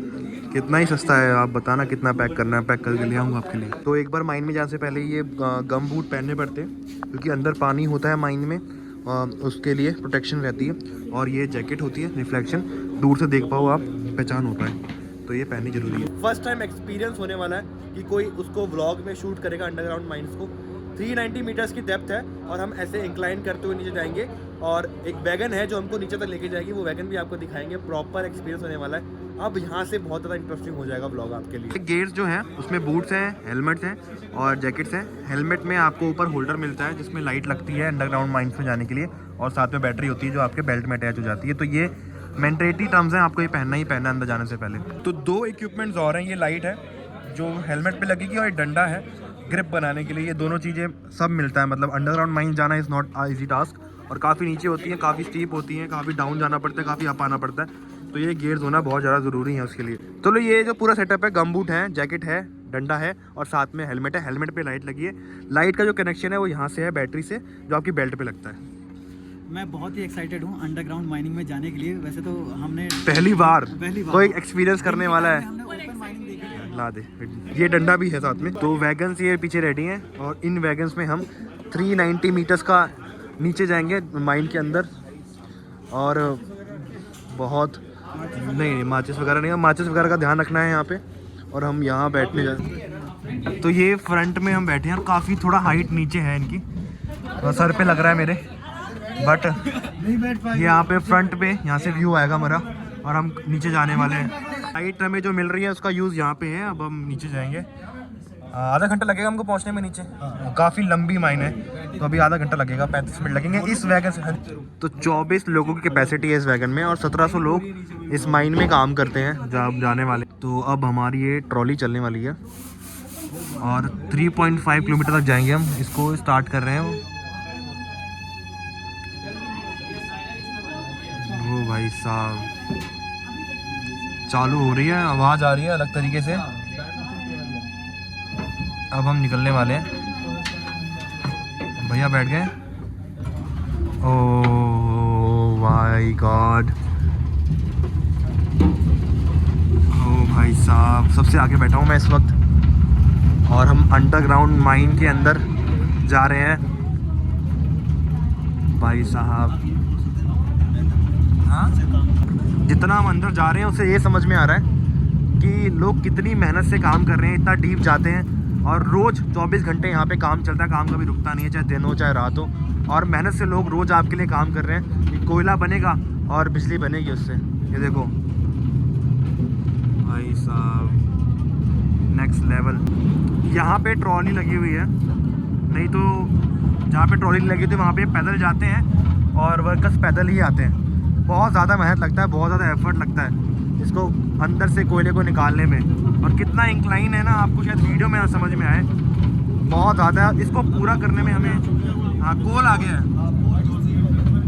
कितना ही सस्ता है। आप बताना कितना पैक करना है, पैक करके ले आऊँगा आपके लिए। तो एक बार माइन में जाने से पहले ये गम बूट पहनने पड़ते हैं, क्योंकि अंदर पानी होता है माइन में, उसके लिए प्रोटेक्शन रहती है। और ये जैकेट होती है रिफ्लेक्शन, दूर से देख पाओ आप, पहचान होता है, तो ये पहननी जरूरी है। फर्स्ट टाइम एक्सपीरियंस होने वाला है कि कोई उसको व्लॉग में शूट करेगा अंडरग्राउंड माइंस को। 390 मीटर्स की डेप्थ है और हम ऐसे इंक्लाइन करते हुए नीचे जाएंगे, और एक वैगन है जो हमको नीचे तक लेके जाएगी, वो वैगन भी आपको दिखाएंगे। प्रॉपर एक्सपीरियंस होने वाला है। अब यहाँ से बहुत ज़्यादा इंटरेस्टिंग हो जाएगा व्लॉग आपके लिए। गेट्स जो हैं उसमें बूट्स हैं, हेलमेट्स हैं और जैकेट्स हैं। हेलमेट में आपको ऊपर होल्डर मिलता है जिसमें लाइट लगती है अंडरग्राउंड माइंस में जाने के लिए, और साथ में बैटरी होती है जो आपके बेल्ट में अटैच हो जाती है। तो ये मैंडेटरी टर्म्स हैं, आपको ये पहनना ही पहनना अंदर जाने से पहले। तो 2 इक्विपमेंट्स और हैं, ये लाइट है जो हेलमेट पे लगेगी और ये डंडा है ग्रिप बनाने के लिए। ये दोनों चीज़ें सब मिलता है, मतलब अंडरग्राउंड माइंस जाना इज़ नॉट ईजी टास्क, और काफ़ी नीचे होती है, काफ़ी स्टीप होती है, काफ़ी डाउन जाना पड़ता है, काफ़ी अप आना पड़ता है। तो ये गियर्स होना बहुत ज़्यादा ज़रूरी है उसके लिए। तो लो ये जो पूरा सेटअप है, गमबूट है, जैकेट है, डंडा है और साथ में हेलमेट है। हेलमेट पे लाइट लगी है। लाइट का जो कनेक्शन है वो यहाँ से है बैटरी से, जो आपकी बेल्ट पे लगता है। मैं बहुत ही एक्साइटेड हूँ अंडरग्राउंड माइनिंग में जाने के लिए। वैसे तो हमने पहली बार कोई कोई एक्सपीरियंस करने वाला है। हमने ओपन माइनिंग देखी है। ला दे, ये डंडा भी है साथ में। तो वैगन्स ये पीछे रेडी हैं और इन वैगन्स में हम 390 मीटर्स का नीचे जाएंगे माइन के अंदर। और बहुत नहीं माचिस वगैरह नहीं है, माचिस वगैरह का ध्यान रखना है यहाँ पे। और हम यहाँ बैठने जा, तो ये फ्रंट में हम बैठे हैं और काफ़ी थोड़ा हाइट नीचे है इनकी, और सर पे लग रहा है मेरे, बट ये यहाँ पे फ्रंट पे यहाँ से व्यू आएगा हमारा और हम नीचे जाने वाले हैं। हाइट हमें जो मिल रही है उसका यूज़ यहाँ पे है। अब हम नीचे जाएंगे, आधा घंटा लगेगा हमको पहुँचने में नीचे। काफ़ी लंबी माइन है, तो अभी आधा घंटा लगेगा, 35 मिनट लगेंगे इस वैगन से। तो 24 लोगों की कैपेसिटी है इस वैगन में और 1700 लोग इस माइन में काम करते हैं जब जाने वाले। तो अब हमारी ये ट्रॉली चलने वाली है और 3.5 किलोमीटर तक जाएंगे हम। इसको स्टार्ट कर रहे हैं वो भाई साहब, चालू हो रही है, आवाज़ आ रही है अलग तरीके से। अब हम निकलने वाले हैं। भैया बैठ गए। ओह माय गॉड, ओ भाई साहब, सबसे आगे बैठा हूँ मैं इस वक्त और हम अंडरग्राउंड माइन के अंदर जा रहे हैं भाई साहब। हाँ, जितना हम अंदर जा रहे हैं उससे ये समझ में आ रहा है कि लोग कितनी मेहनत से काम कर रहे हैं, इतना डीप जाते हैं और रोज़ 24 घंटे यहाँ पे काम चलता है। काम कभी रुकता नहीं है, चाहे दिन हो चाहे रात हो, और मेहनत से लोग रोज़ आपके लिए काम कर रहे हैं। ये कोयला बनेगा और बिजली बनेगी उससे। ये देखो भाई साहब, नेक्स्ट लेवल। यहाँ पे ट्रॉली लगी हुई है, नहीं तो जहाँ पे ट्रॉली लगी थी वहाँ पे पैदल जाते हैं और वर्कर्स पैदल ही आते हैं। बहुत ज़्यादा मेहनत लगता है, बहुत ज़्यादा एफर्ट लगता है इसको अंदर से कोयले को निकालने में। और कितना इंक्लाइन है ना, आपको शायद वीडियो में समझ में आए, बहुत ज़्यादा। इसको पूरा करने में हमें, हाँ कोल आ गया है।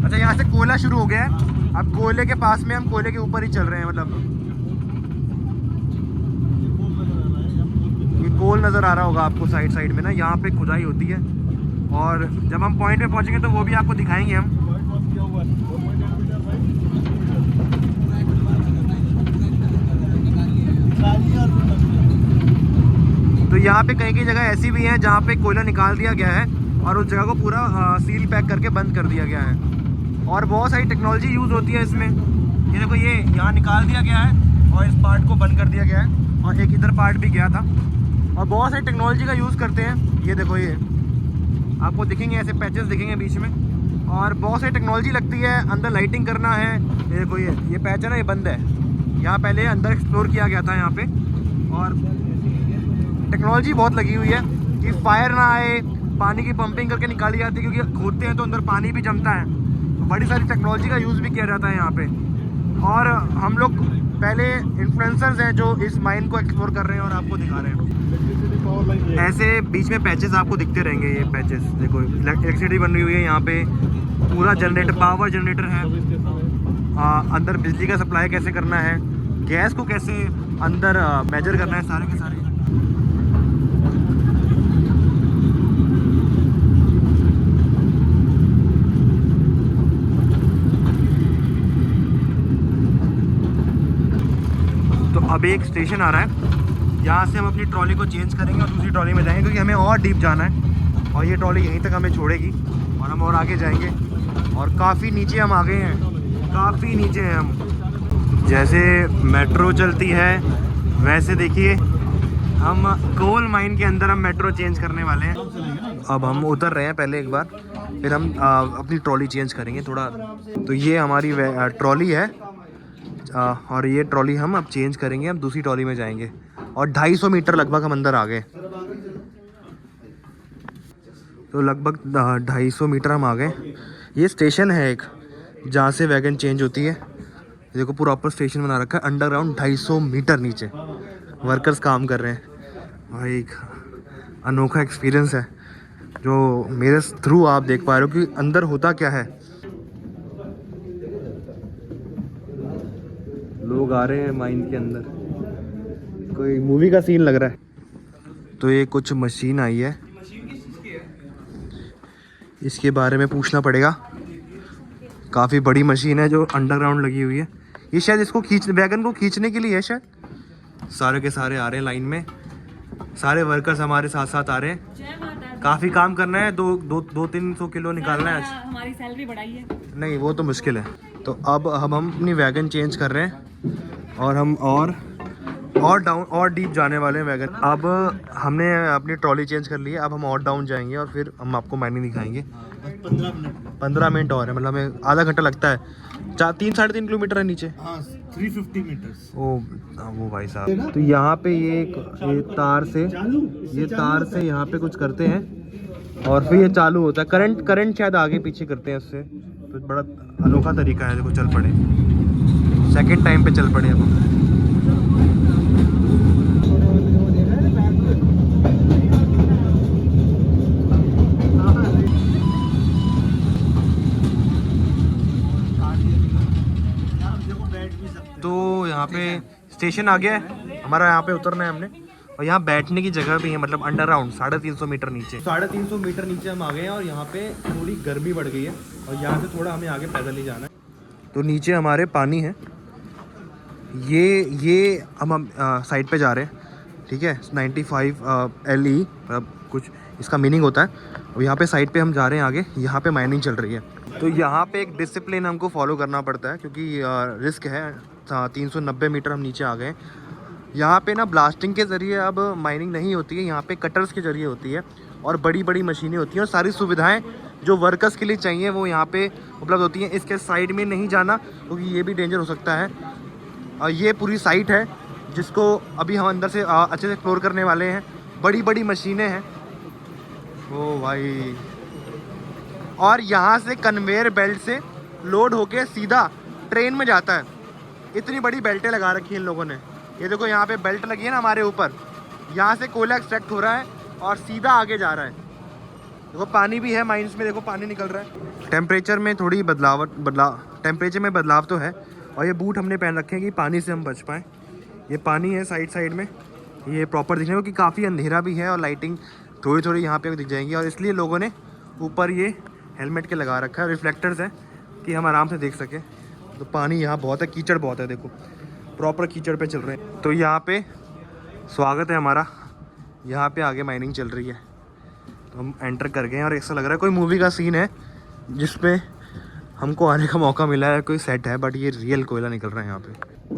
अच्छा, यहाँ से कोयला शुरू हो गया है, अब कोयले के पास में हम कोयले के ऊपर ही चल रहे हैं। मतलब ये कोल नज़र आ रहा होगा आपको साइड साइड में ना, यहाँ पे खुदाई होती है और जब हम पॉइंट पे पहुँचेंगे तो वो भी आपको दिखाएंगे हम। तो यहाँ पे कई कई जगह ऐसी भी हैं जहाँ पे कोयला निकाल दिया गया है और उस जगह को पूरा सील पैक करके बंद कर दिया गया है। और बहुत सारी टेक्नोलॉजी यूज़ होती है इसमें। ये देखो, ये यहाँ निकाल दिया गया है और इस पार्ट को बंद कर दिया गया है और एक इधर पार्ट भी गया था। और बहुत सारी टेक्नोलॉजी का यूज़ करते हैं। ये देखो, ये आपको दिखेंगे ऐसे पैचेस दिखेंगे बीच में, और बहुत सारी टेक्नोलॉजी लगती है। अंदर लाइटिंग करना है। ये देखो, ये पैच है ना, ये बंद है। यहाँ पहले अंदर एक्सप्लोर किया गया था यहाँ पे, और टेक्नोलॉजी बहुत लगी हुई है कि फायर ना आए, पानी की पंपिंग करके निकाली जाती है, क्योंकि खोदते हैं तो अंदर पानी भी जमता है। तो बड़ी सारी टेक्नोलॉजी का यूज़ भी किया जाता है यहाँ पे। और हम लोग पहले इन्फ्लुएंसर्स हैं जो इस माइन को एक्सप्लोर कर रहे हैं और आपको दिखा रहे हैं। ऐसे बीच में पैचेस आपको दिखते रहेंगे। ये पैचेस देखो, इलेक्ट्रिसिटी बन रही हुई है यहाँ पे, पूरा जनरेटर, पावर जनरेटर है। अंदर बिजली का सप्लाई कैसे करना है, गैस को कैसे अंदर मेजर करना है, सारे के सारे। तो अब एक स्टेशन आ रहा है, यहाँ से हम अपनी ट्रॉली को चेंज करेंगे और दूसरी ट्रॉली में जाएंगे, क्योंकि हमें और डीप जाना है और ये ट्रॉली यहीं तक हमें छोड़ेगी और हम और आगे जाएंगे। और काफ़ी नीचे हम आ गए हैं, काफ़ी नीचे हैं हम। जैसे मेट्रो चलती है वैसे देखिए, हम कोल माइन के अंदर हम मेट्रो चेंज करने वाले हैं। अब हम उतर रहे हैं पहले एक बार, फिर हम अपनी ट्रॉली चेंज करेंगे थोड़ा। तो ये हमारी ट्रॉली है और ये ट्रॉली हम अब चेंज करेंगे, हम दूसरी ट्रॉली में जाएंगे। और 250 मीटर लगभग हम अंदर आ गए। तो लगभग 250 मीटर हम आ गए। ये स्टेशन है एक, जहाँ से वैगन चेंज होती है। देखो, पूरा ऊपर स्टेशन बना रखा है, अंडरग्राउंड 250 मीटर नीचे वर्कर्स काम कर रहे हैं। भाई एक अनोखा एक्सपीरियंस है जो मेरे थ्रू आप देख पा रहे हो कि अंदर होता क्या है। लोग आ रहे हैं माइन के अंदर, कोई मूवी का सीन लग रहा है। तो ये कुछ मशीन आई है, इसके बारे में पूछना पड़ेगा। काफ़ी बड़ी मशीन है जो अंडरग्राउंड लगी हुई है। ये शायद इसको वैगन को खींचने के लिए है शायद। सारे के सारे आ रहे हैं लाइन में, सारे वर्कर्स हमारे साथ साथ आ रहे हैं। काफ़ी काम करना है, 200-300 किलो निकालना है। हमारी सैलरी बढ़ाई है। नहीं वो तो मुश्किल है। तो अब हम अपनी वैगन चेंज कर रहे हैं और हम और डाउन और डीप जाने वाले हैं वैगन। अब हमने अपनी ट्रॉली चेंज कर ली है, अब हम और डाउन जाएंगे और फिर हम आपको माइनिंग दिखाएंगे। 15 मिनट और है, मतलब हमें आधा घंटा लगता है। 3-3.5 किलोमीटर है नीचे। 350 मीटर्स। वो भाई साहब, तो यहाँ पे ये तार से यहाँ पे कुछ करते हैं और फिर ये चालू होता है। करंट शायद आगे पीछे करते हैं उससे। तो बड़ा अनोखा तरीका है। देखो चल पड़े, सेकंड टाइम पे चल पड़े अब हम। तो यहाँ पे स्टेशन आ गया है हमारा, यहाँ पे उतरना है हमने। और यहाँ बैठने की जगह भी है, मतलब अंडरग्राउंड 350 मीटर नीचे। 350 मीटर नीचे हम आ गए हैं और यहाँ पे थोड़ी गर्मी बढ़ गई है और यहाँ से थोड़ा हमें आगे पैदल ही जाना है। तो नीचे हमारे पानी है, ये हम साइड पे जा रहे हैं, ठीक है। 95 LE मतलब कुछ इसका मीनिंग होता है। और यहाँ पे साइड पे हम जा रहे हैं आगे, यहाँ पे माइनिंग चल रही है। तो यहाँ पे एक डिसिप्लिन हमको फॉलो करना पड़ता है क्योंकि रिस्क है। 390 मीटर हम नीचे आ गए। यहाँ पे ना ब्लास्टिंग के ज़रिए अब माइनिंग नहीं होती है, यहाँ पे कटर्स के ज़रिए होती है और बड़ी बड़ी मशीनें होती हैं और सारी सुविधाएं जो वर्कर्स के लिए चाहिए वो यहाँ पे उपलब्ध होती हैं। इसके साइड में नहीं जाना क्योंकि ये भी डेंजर हो सकता है। और ये पूरी साइट है जिसको अभी हम अंदर से अच्छे से एक्सप्लोर करने वाले हैं। बड़ी बड़ी मशीनें हैं ओ भाई, और यहाँ से कन्वेयर बेल्ट से लोड होके सीधा ट्रेन में जाता है। इतनी बड़ी बेल्टें लगा रखी हैं इन लोगों ने। ये देखो यहाँ पे बेल्ट लगी है ना हमारे ऊपर, यहाँ से कोयला एक्सट्रैक्ट हो रहा है और सीधा आगे जा रहा है। देखो पानी भी है माइंस में, देखो पानी निकल रहा है। टेम्परेचर में थोड़ी टेम्परेचर में बदलाव तो है। और ये बूट हमने पहन रखे हैं कि पानी से हम बच पाएँ। ये पानी है साइड में, ये प्रॉपर दिखने में, क्योंकि काफ़ी अंधेरा भी है और लाइटिंग थोड़ी थोड़ी यहाँ पे दिख जाएंगी। और इसलिए लोगों ने ऊपर ये हेलमेट के लगा रखा है, रिफ्लेक्टर्स हैं कि हम आराम से देख सकें। तो पानी यहाँ बहुत है, कीचड़ बहुत है, देखो प्रॉपर कीचड़ पे चल रहे हैं। तो यहाँ पे स्वागत है हमारा, यहाँ पे आगे माइनिंग चल रही है। तो हम एंटर कर गए हैं और ऐसा लग रहा है कोई मूवी का सीन है जिसमें हमको आने का मौका मिला है, कोई सेट है, बट ये रियल कोयला निकल रहा है यहाँ पे।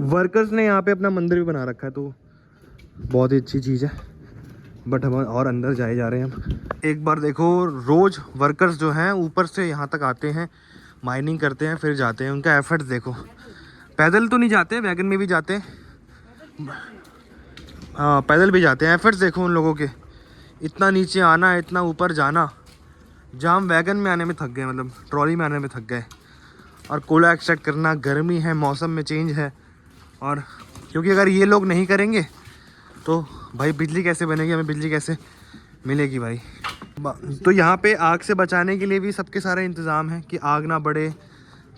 वर्कर्स ने यहाँ पे अपना मंदिर भी बना रखा है, तो बहुत ही अच्छी चीज़ है। बट हम और अंदर जाए जा रहे हैं हम। एक बार देखो, रोज़ वर्कर्स जो हैं ऊपर से यहाँ तक आते हैं, माइनिंग करते हैं, फिर जाते हैं। उनका एफर्ट्स देखो, पैदल तो नहीं जाते, वैगन में भी जाते हैं, हाँ पैदल भी जाते हैं। एफर्ट्स देखो उन लोगों के, इतना नीचे आना, इतना ऊपर जाना। जहाँ हम वैगन में आने में थक गए, मतलब ट्रॉली में आने में थक गए। और कोयला एक्सट्रैक्ट करना, गर्मी है, मौसम में चेंज है। और क्योंकि अगर ये लोग नहीं करेंगे तो भाई बिजली कैसे बनेगी, हमें बिजली कैसे मिलेगी भाई। तो यहाँ पे आग से बचाने के लिए भी सबके सारे इंतज़ाम हैं कि आग ना बढ़े।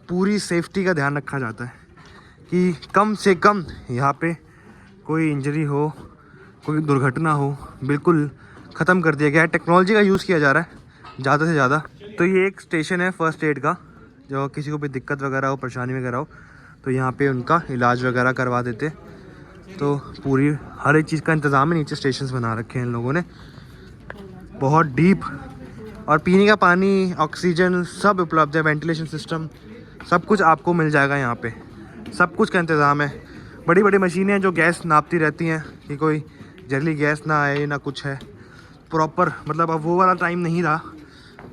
पूरी सेफ्टी का ध्यान रखा जाता है कि कम से कम यहाँ पे कोई इंजरी हो, कोई दुर्घटना हो, बिल्कुल ख़त्म कर दिया गया है। टेक्नोलॉजी का यूज़ किया जा रहा है ज़्यादा से ज़्यादा। तो ये एक स्टेशन है फर्स्ट एड का, जो किसी को भी दिक्कत वगैरह हो, परेशानी वगैरह हो, तो यहाँ पे उनका इलाज वगैरह करवा देते। तो पूरी हर एक चीज़ का इंतज़ाम है, नीचे स्टेशंस बना रखे हैं इन लोगों ने, बहुत डीप। और पीने का पानी, ऑक्सीजन सब उपलब्ध है, वेंटिलेशन सिस्टम सब कुछ आपको मिल जाएगा यहाँ पे, सब कुछ का इंतज़ाम है। बड़ी बड़ी मशीनें जो गैस नापती रहती हैं कि कोई जहरीली गैस ना आए ना कुछ है, प्रॉपर। मतलब अब वो वाला टाइम नहीं रहा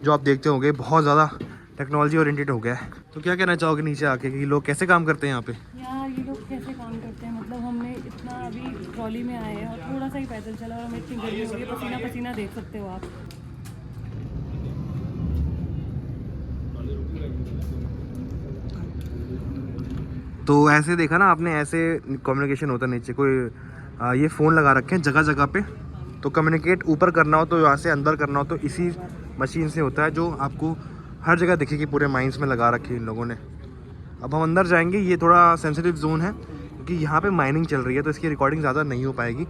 जो आप देखते होंगे, बहुत ज़्यादा टेक्नोलॉजी ओरिएंटेड हो गया है। तो क्या कहना चाहोगे नीचे आके कि लोग कैसे काम करते हैं यहाँ पे? यार ये लोग कैसे काम करते हैं, मतलब हमने इतना अभी ट्रॉली में आए हैं और थोड़ा सा ही पैदल चला और हमें इतनी गर्मी हो रही है, पसीना पसीना देख सकते हो आप। तो ऐसे देखा ना आपने, ऐसे कम्युनिकेशन होता है नीचे। कोई ये फ़ोन लगा रखे हैं जगह जगह पे, तो कम्युनिकेट ऊपर करना हो तो यहाँ से अंदर करना हो तो इसी मशीन से होता है, जो आपको हर जगह दिखेगी। पूरे माइंस में लगा रखी है इन लोगों ने। अब हम अंदर जाएंगे, ये थोड़ा सेंसिटिव जोन है क्योंकि यहाँ पे माइनिंग चल रही है तो इसकी रिकॉर्डिंग ज़्यादा नहीं हो पाएगी।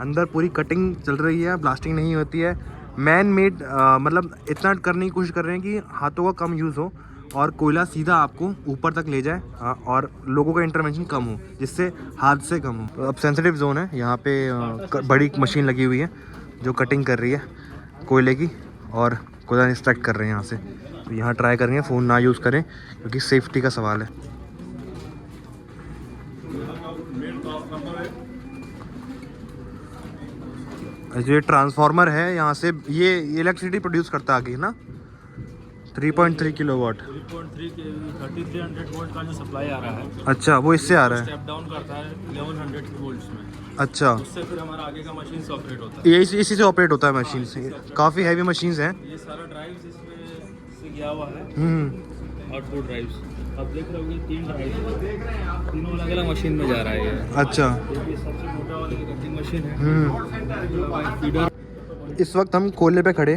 अंदर पूरी कटिंग चल रही है, ब्लास्टिंग नहीं होती है। मैन मेड मतलब इतना करने की कोशिश कर रहे हैं कि हाथों का कम यूज़ हो और कोयला सीधा आपको ऊपर तक ले जाए और लोगों का इंटरवेंशन कम हो, जिससे हादसे कम हो। तो अब सेंसिटिव जोन है, यहाँ पे बड़ी मशीन लगी हुई है जो कटिंग कर रही है कोयले की और कोयला एक्सट्रैक्ट कर रहे हैं यहाँ से। तो यहाँ ट्राई करेंगे फ़ोन ना यूज़ करें क्योंकि सेफ्टी का सवाल है। जो ये ट्रांसफार्मर है यहाँ से ये इलेक्ट्रिसिटी प्रोड्यूस करता है आगे ना 3.3 किलोवाट। 3.3 के 3300 वोल्ट का जो सप्लाई आ रहा है, अच्छा वो इससे आ रहा है, स्टेप डाउन करता है 1100 वोल्ट्स में। अच्छा उससे फिर हमारा आगे का मशीन से ऑपरेट होता है। ये इसी से ऑपरेट होता है मशीन से। काफ़ी हैवी मशीन्स हैं। ये सारा ड्राइव्स इसमें से गया हुआ है और 2 ड्राइव्स आप देख रहे होंगे, 3 ड्राइव तीनों अलग अलग मशीन में जा रहा है ये। अच्छा ये भी सबसे मोटा वाली कटिंग मशीन है। फीडर। इस वक्त हम कोयले पे खड़े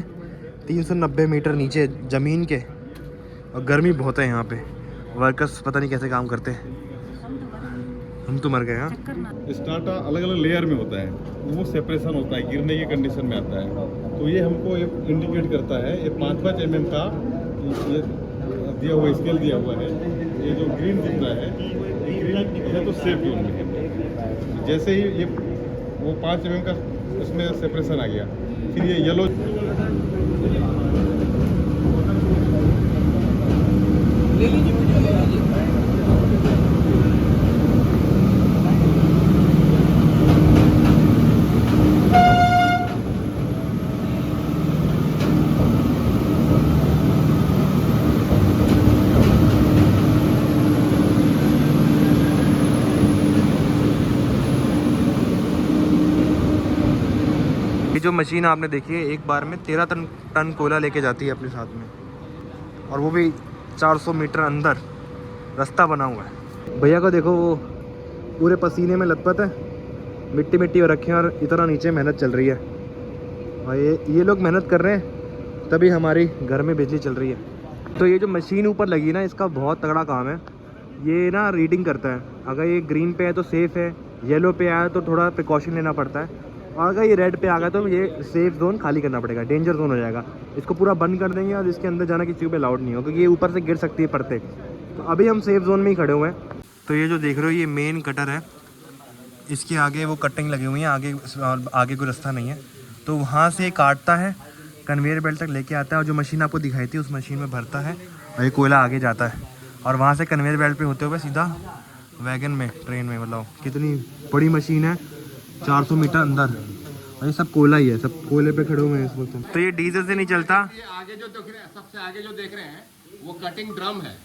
390 मीटर नीचे ज़मीन के और गर्मी बहुत है यहाँ पे। वर्कर्स पता नहीं कैसे काम करते हैं। हम तो मर गए। हाँ स्टार्टा अलग अलग लेयर में होता है, वो सेपरेशन होता है, गिरने की कंडीशन में आता है। तो ये हमको इंडिकेट करता है, ये 5-5 mm का ये दिया हुआ स्केल दिया हुआ है। ये जो ग्रीन दिख रहा है ये ग्रीन है तो सेफ जोन में है। जैसे ही ये वो 5 mm का उसमें सेपरेशन आ गया, फिर ये येलो जो मशीन आपने देखी है एक बार में 13 टन कोयला लेके जाती है अपने साथ में, और वो भी 400 मीटर अंदर रास्ता बना हुआ है। भैया को देखो वो पूरे पसीने में लथपथ है, मिट्टी मिट्टी हो रखे हैं और इतना नीचे मेहनत चल रही है। और ये लोग मेहनत कर रहे हैं तभी हमारी घर में बिजली चल रही है। तो ये जो मशीन ऊपर लगी ना इसका बहुत तगड़ा काम है। ये ना रीडिंग करता है, अगर ये ग्रीन पे है तो सेफ़ है, येलो पे आया तो थोड़ा प्रिकॉशन लेना पड़ता है, और अगर ये रेड पे आ गया तो ये सेफ जोन खाली करना पड़ेगा, डेंजर जोन हो जाएगा। इसको पूरा बंद कर देंगे और इसके अंदर जाना किसी को अलाउड नहीं होगा क्योंकि ये ऊपर से गिर सकती है परते। तो अभी हम सेफ जोन में ही खड़े हुए हैं। तो ये जो देख रहे हो ये मेन कटर है, इसके आगे वो कटिंग लगी हुई है, आगे कोई रास्ता नहीं है। तो वहाँ से काटता है, कन्वेयर बेल्ट तक लेके आता है और जो मशीन आपको दिखाई थी उस मशीन में भरता है और ये कोयला आगे जाता है और वहाँ से कन्वेयर बेल्ट पे होते हुए सीधा वैगन में, ट्रेन में। मतलब कितनी बड़ी मशीन है, 400 मीटर अंदर, और ये सब कोयला ही है, सब कोयले पे खड़े हुए हैं इस वक्त। तो ये डीजल से नहीं चलता। ये आगे जो देख रहे हैं, सबसे आगे जो देख रहे हैं वो कटिंग ड्रम है,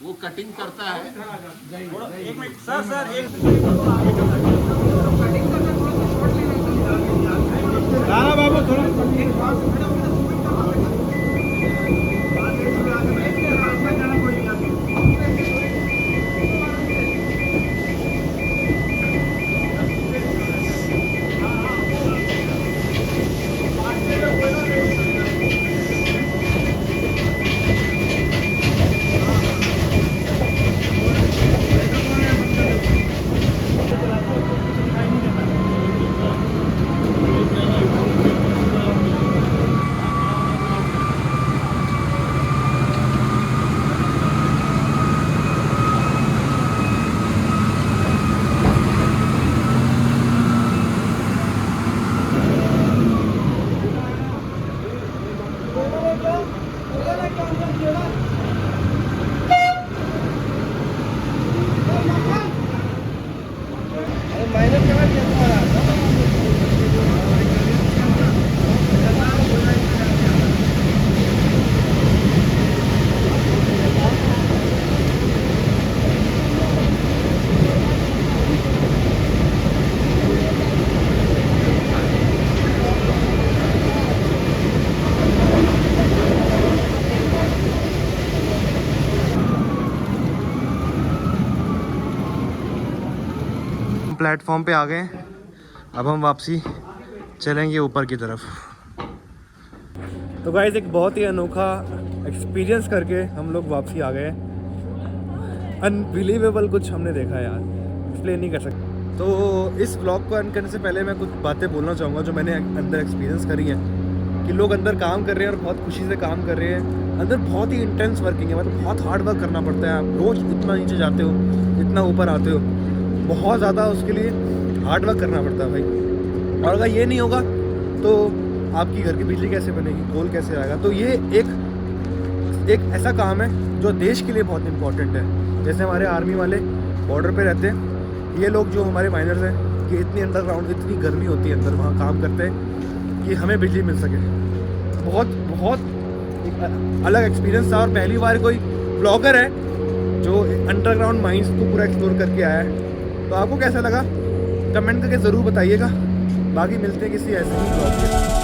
वो कटिंग करता है। एक मिनट सर बाबू थोड़ा प्लेटफॉर्म पे आ गए, अब हम वापसी चलेंगे ऊपर की तरफ। तो गाइस एक बहुत ही अनोखा एक्सपीरियंस करके हम लोग वापसी आ गए। अनबिलीवेबल कुछ हमने देखा यार, एक्सप्लेन नहीं कर सकते। तो इस व्लॉग को एंड करने से पहले मैं कुछ बातें बोलना चाहूँगा जो मैंने अंदर एक्सपीरियंस करी हैं, कि लोग अंदर काम कर रहे हैं और बहुत खुशी से काम कर रहे हैं। अंदर बहुत ही इंटेंस वर्किंग है, मतलब बहुत हार्ड वर्क करना पड़ता है। आप रोज़ इतना नीचे जाते हो, इतना ऊपर आते हो, बहुत ज़्यादा उसके लिए हार्ड वर्क करना पड़ता है भाई। और अगर ये नहीं होगा तो आपकी घर की बिजली कैसे बनेगी, कोल कैसे आएगा। तो ये एक ऐसा काम है जो देश के लिए बहुत इंपॉर्टेंट है। जैसे हमारे आर्मी वाले बॉर्डर पे रहते हैं, ये लोग जो हमारे माइनर्स हैं, कि इतनी अंडरग्राउंड इतनी गर्मी होती है अंदर, वहाँ काम करते हैं कि हमें बिजली मिल सके। बहुत एक अलग एक्सपीरियंस था। और पहली बार कोई ब्लॉगर है जो अंडरग्राउंड माइंस को पूरा एक्सप्लोर करके आया है। तो आपको कैसा लगा कमेंट करके ज़रूर बताइएगा। बाकी मिलते हैं किसी ऐसे ही ब्लॉग के।